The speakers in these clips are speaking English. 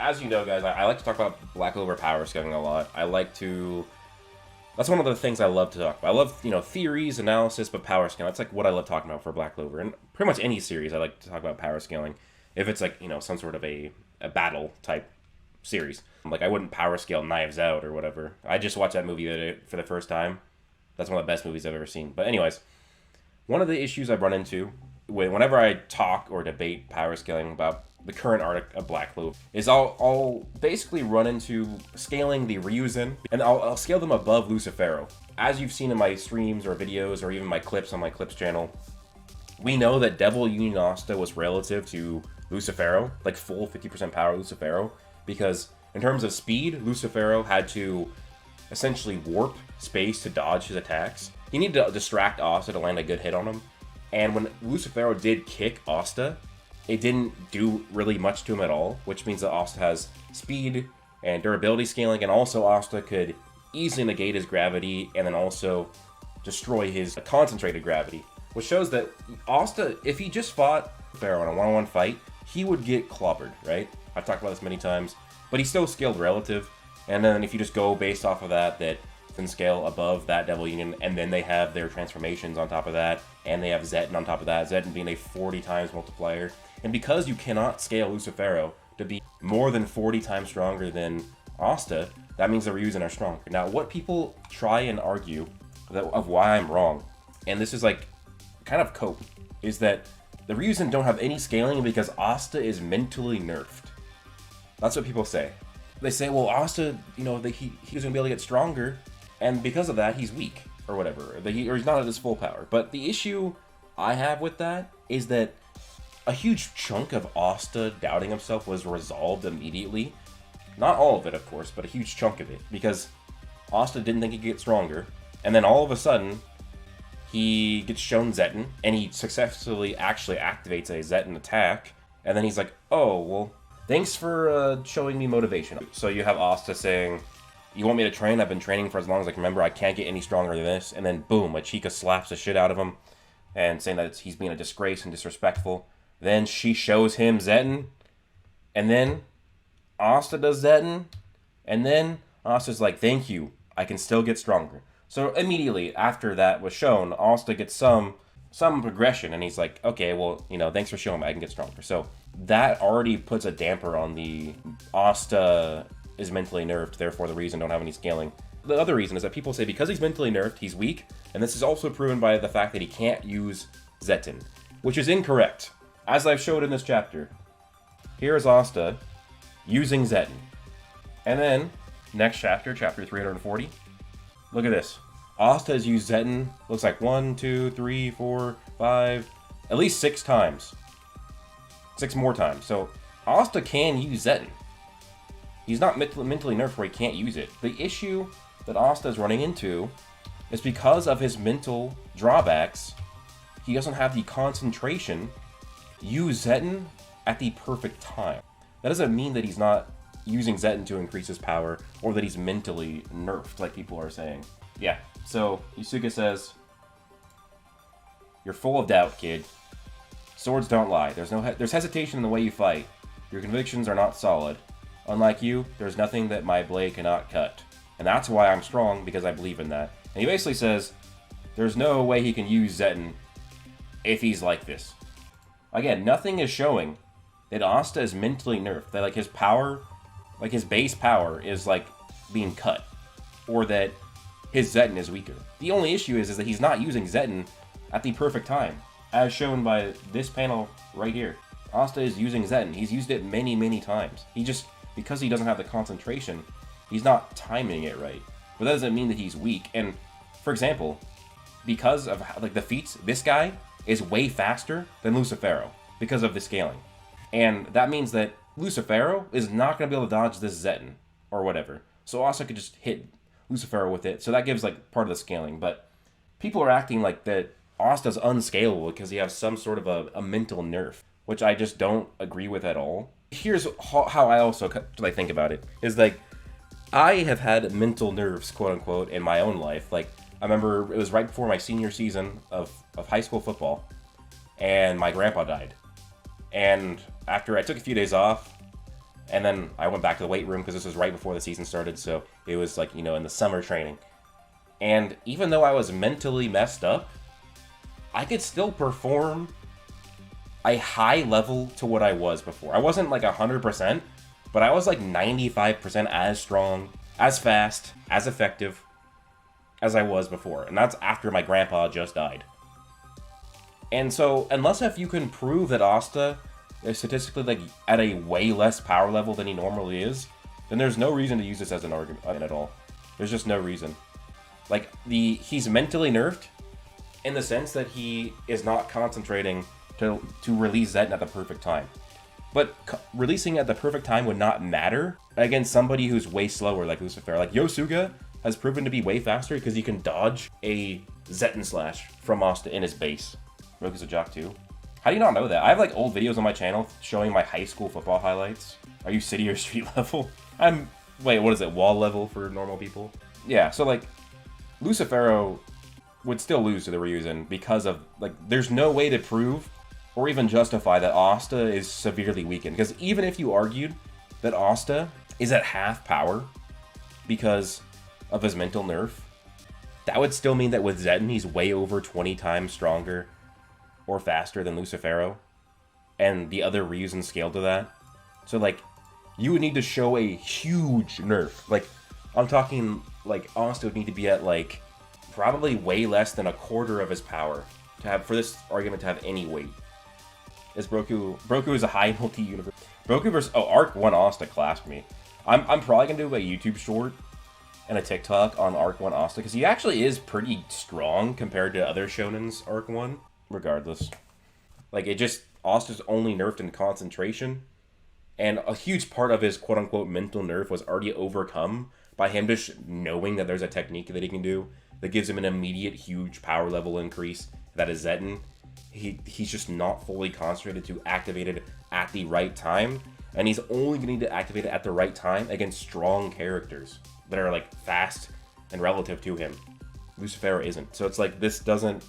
as you know, guys, I like to talk about Black Clover power scaling a lot. That's one of the things I love to talk about. I love, theories, analysis, but power scaling, that's like what I love talking about for Black Clover. And pretty much any series I like to talk about power scaling. If it's like, some sort of a battle type series. Like, I wouldn't power scale Knives Out or whatever. I just watched that movie for the first time. That's one of the best movies I've ever seen. But anyways, one of the issues I've run into whenever I talk or debate power scaling about the current arc of Black Clover is I'll basically run into scaling the Ryuzen, and I'll scale them above Lucifero. As you've seen in my streams or videos or even my clips on my Clips channel, we know that Devil Union Asta was relative to Lucifero, like full 50% power Lucifero, because in terms of speed, Lucifero had to essentially warp space to dodge his attacks. He needed to distract Asta to land a good hit on him. And when Lucifero did kick Asta, it didn't do really much to him at all, which means that Asta has speed and durability scaling, and also Asta could easily negate his gravity and then also destroy his concentrated gravity, which shows that Asta, if he just fought Pharaoh in a one-on-one fight, he would get clobbered, right? I've talked about this many times, but he's still scaled relative, and then if you just go based off of that then scale above that Devil Union, and then they have their transformations on top of that, and they have Zetten on top of that, Zetten being a 40 times multiplier. And because you cannot scale Lucifero to be more than 40 times stronger than Asta, that means the Ryuzen are stronger. Now, what people try and argue of why I'm wrong, and this is like kind of cope, is that the Ryuzen don't have any scaling because Asta is mentally nerfed. That's what people say. They say, well, Asta, he's going to be able to get stronger, and because of that, he's weak, or whatever, or he's not at his full power. But the issue I have with that is that a huge chunk of Asta doubting himself was resolved immediately. Not all of it, of course, but a huge chunk of it, because Asta didn't think he could get stronger, and then all of a sudden, he gets shown Zetten, and he successfully actually activates a Zetten attack, and then he's like, oh, well, thanks for showing me motivation. So you have Asta saying, you want me to train? I've been training for as long as I can remember. I can't get any stronger than this. And then boom, a Chica slaps the shit out of him and saying that he's being a disgrace and disrespectful. Then she shows him Zetten. And then Asta does Zetten. And then Asta's like, thank you. I can still get stronger. So immediately after that was shown, Asta gets some progression. And he's like, okay, well, thanks for showing me I can get stronger. So that already puts a damper on the Asta is mentally nerfed, therefore the Ryuzen don't have any scaling. The other reason is that people say because he's mentally nerfed, he's weak, and this is also proven by the fact that he can't use Zetten, which is incorrect. As I've showed in this chapter, here is Asta using Zetten. And then, next chapter, chapter 340, look at this. Asta has used Zetten, looks like 1, 2, 3, 4, 5, at least 6 times. 6 more times. So, Asta can use Zetten. He's not mentally nerfed where he can't use it. The issue that Asta is running into is because of his mental drawbacks, he doesn't have the concentration use Zetten at the perfect time. That doesn't mean that he's not using Zetten to increase his power or that he's mentally nerfed like people are saying. Yeah, so Yusuke says, you're full of doubt, kid. Swords don't lie. There's hesitation in the way you fight. Your convictions are not solid. Unlike you, there's nothing that my blade cannot cut. And that's why I'm strong, because I believe in that. And he basically says, there's no way he can use Zetten if he's like this. Again, nothing is showing that Asta is mentally nerfed. That his power, his base power is being cut. Or that his Zetten is weaker. The only issue is that he's not using Zetten at the perfect time. As shown by this panel right here. Asta is using Zetten. He's used it many, many times. Because he doesn't have the concentration, he's not timing it right. But that doesn't mean that he's weak. And, for example, because of the feats, this guy is way faster than Lucifero because of the scaling. And that means that Lucifero is not going to be able to dodge this Zetten or whatever. So Asta could just hit Lucifero with it. So that gives part of the scaling. But people are acting like that Asta's unscalable because he has some sort of a mental nerf, which I just don't agree with at all. Here's how I also think about it, is I have had mental nerves, quote unquote, in my own life. I remember it was right before my senior season of high school football, and my grandpa died. And after I took a few days off, And then I went back to the weight room because this was right before the season started, so it was like, you know, in the summer training. And even though I was mentally messed up, I could still perform a high level to what I was before. I wasn't like 100%, but I was like 95% as strong, as fast, as effective as I was before. And that's after my grandpa just died. And so, unless if you can prove that Asta is statistically like at a way less power level than he normally is, then there's no reason to use this as an argument at all. There's just no reason. Like, he's mentally nerfed in the sense that he is not concentrating to release Zetton at the perfect time. But releasing at the perfect time would not matter against somebody who's way slower like Lucifer. Like, Yosuga has proven to be way faster because he can dodge a Zetton slash from Asta in his base. Broku's a jock too. How do you not know that? I have like old videos on my channel showing my high school football highlights. Are you city or street level? Wait, what is it? Wall level for normal people? Yeah, so like, Lucifero would still lose to the Ryuzen because of, like, there's no way to prove or even justify that Asta is severely weakened. Because even if you argued that Asta is at half power because of his mental nerf, that would still mean that with Zetton, he's way over 20 times stronger or faster than Lucifero, and the other Ryuzen scale to that. So, like, you would need to show a huge nerf. Like, I'm talking, like, Asta would need to be at, like, probably way less than a quarter of his power to have, for this argument to have any weight. Is Broku is a high multi-universe. Broku versus, Arc 1 Asta clasped me. I'm probably gonna do a YouTube short and a TikTok on Arc 1 Asta, because he actually is pretty strong compared to other shonens Arc 1. Regardless. Like, it just, Asta's only nerfed in concentration, and a huge part of his quote-unquote mental nerf was already overcome by him just knowing that there's a technique that he can do that gives him an immediate huge power level increase. That is Zetton. He's just not fully concentrated to activate it at the right time, and he's only going to need to activate it at the right time against strong characters that are, like, fast and relative to him. Lucifero isn't. So it's like, this doesn't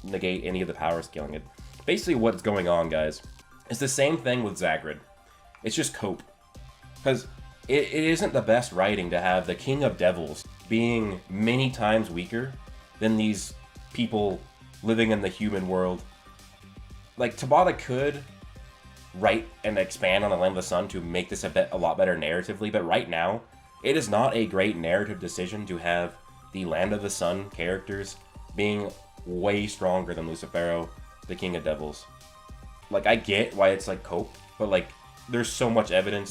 negate any of the power scaling. It basically, what's going on, guys, is the same thing with Zagrid. It's just cope, because it isn't the best writing to have the King of Devils being many times weaker than these people living in the human world. Like, Tabata could write and expand on the Land of the Sun to make this a lot better narratively, but right now it is not a great narrative decision to have the Land of the Sun characters being way stronger than Lucifero, the King of Devils. Like, I get why it's like cope, but like, there's so much evidence